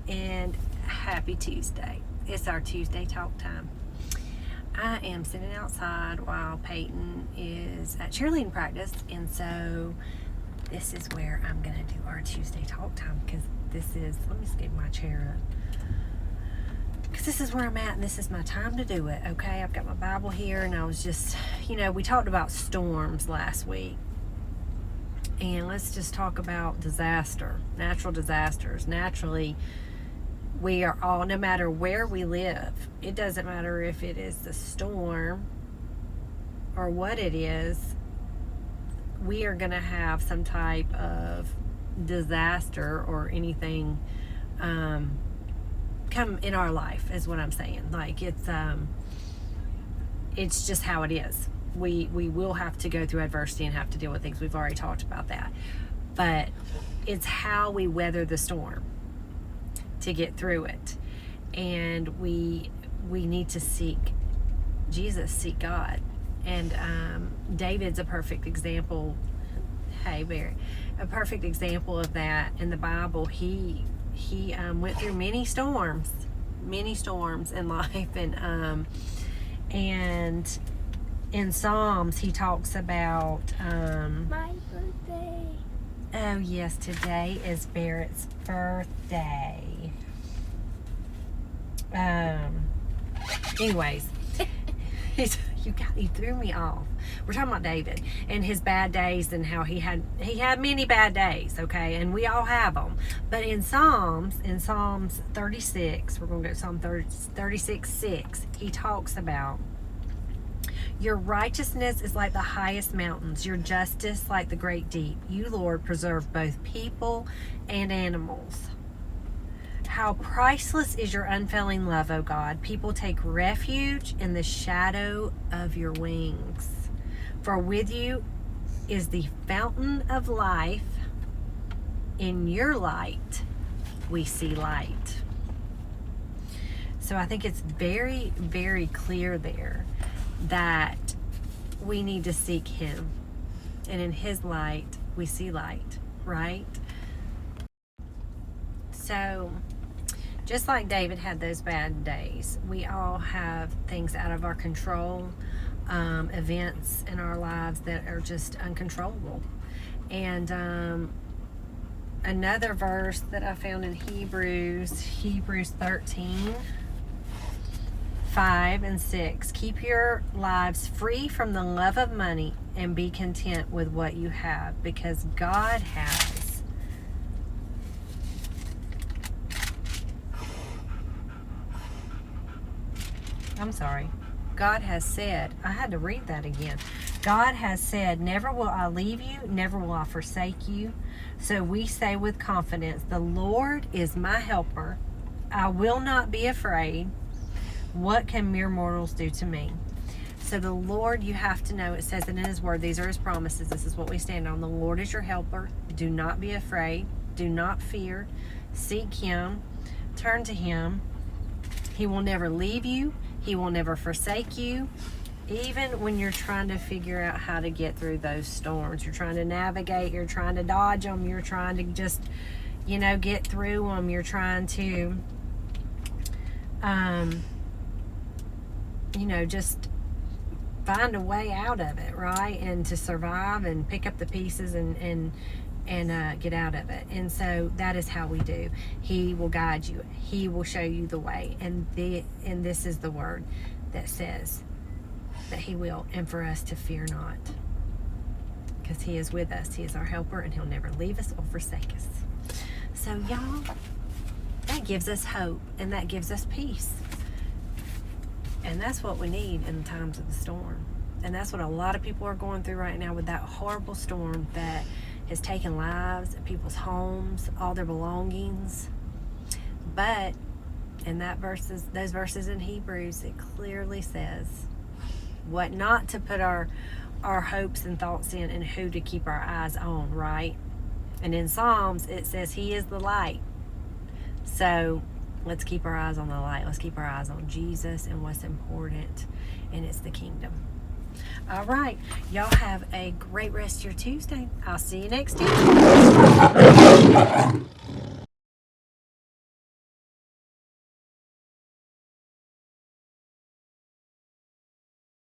Tuesday, and happy Tuesday. It's our Tuesday talk time. I am sitting outside while Peyton is at cheerleading practice, and so this is where I'm going to do our Tuesday talk time, because this is, let me get my chair up, because this is where I'm at and this is my time to do it. Okay, I've got my Bible here, and I was just, we talked about storms last week, and let's just talk about natural disasters. Naturally, we are all, no matter where we live, it doesn't matter if it is the storm or what it is, we are going to have some type of disaster or anything come in our life, is what I'm saying. Like, it's just how it is. We will have to go through adversity and have to deal with things. We've already talked about that. But it's how we weather the storm to get through it. And we need to seek Jesus, seek God. And David's a perfect example. Hey, Barry, a perfect example of that in the Bible. He went through many storms in life, and in Psalms he talks about my birthday. Oh yes, today is Barrett's birthday. Anyways, you threw me off. We're talking about David and his bad days, and how he had many bad days, okay, and we all have them. But in Psalms 36, we're going to go Psalm 36:6. He talks about, your righteousness is like the highest mountains, your justice like the great deep. You, Lord, preserve both people and animals. How priceless is your unfailing love, O God. People take refuge in the shadow of your wings. For with you is the fountain of life. In your light, we see light. So I think it's very, very clear there that we need to seek Him. And in His light, we see light, right? So just like David had those bad days, we all have things out of our control, events in our lives that are just uncontrollable. And another verse that I found in Hebrews 13, 5 and 6. Keep your lives free from the love of money and be content with what you have, because God has God has said, I had to read that again. God has said, never will I leave you, never will I forsake you. So we say with confidence, the Lord is my helper. I will not be afraid. What can mere mortals do to me? So the Lord, you have to know, it says it in His Word. These are His promises. This is what we stand on. The Lord is your helper. Do not be afraid. Do not fear. Seek Him. Turn to Him. He will never leave you. He will never forsake you. Even when you're trying to figure out how to get through those storms, you're trying to navigate, you're trying to dodge them, you're trying to just, get through them, you're trying to, just find a way out of it, right? And to survive and pick up the pieces and get out of it. And so that is how we do. He will guide you. He will show you the way. And this is the word that says that He will, and for us to fear not, because He is with us. He is our helper, and He'll never leave us or forsake us. So y'all, that gives us hope, and that gives us peace. And that's what we need in the times of the storm. And that's what a lot of people are going through right now with that horrible storm that has taken lives, people's homes, all their belongings. But in those verses in Hebrews, it clearly says what not to put our hopes and thoughts in, and who to keep our eyes on, right? And in Psalms, it says He is the light. So let's keep our eyes on the light. Let's keep our eyes on Jesus and what's important, and it's the kingdom. All right. Y'all have a great rest of your Tuesday. I'll see you next time.